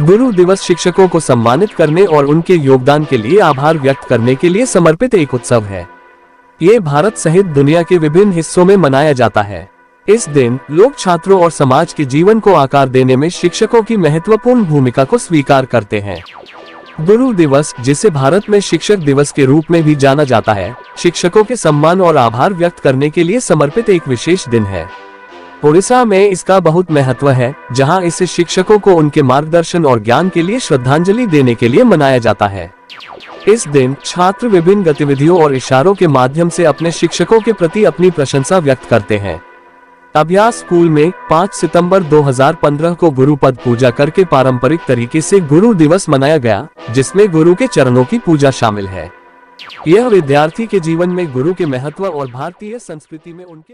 गुरु दिवस शिक्षकों को सम्मानित करने और उनके योगदान के लिए आभार व्यक्त करने के लिए समर्पित एक उत्सव है। ये भारत सहित दुनिया के विभिन्न हिस्सों में मनाया जाता है। इस दिन लोग छात्रों और समाज के जीवन को आकार देने में शिक्षकों की महत्वपूर्ण भूमिका को स्वीकार करते हैं। गुरु दिवस, जिसे भारत में शिक्षक दिवस के रूप में भी जाना जाता है, शिक्षकों के सम्मान और आभार व्यक्त करने के लिए समर्पित एक विशेष दिन है। ओडिशा में इसका बहुत महत्व है, जहां इसे शिक्षकों को उनके मार्गदर्शन और ज्ञान के लिए श्रद्धांजलि देने के लिए मनाया जाता है। इस दिन छात्र विभिन्न गतिविधियों और इशारों के माध्यम से अपने शिक्षकों के प्रति अपनी प्रशंसा व्यक्त करते हैं। अभ्यास स्कूल में 5 सितंबर 2015 को गुरुपद पूजा करके पारंपरिक तरीके से गुरु दिवस मनाया गया, जिसमें गुरु के चरणों की पूजा शामिल है। यह विद्यार्थी के जीवन में गुरु के महत्व और भारतीय संस्कृति में उनके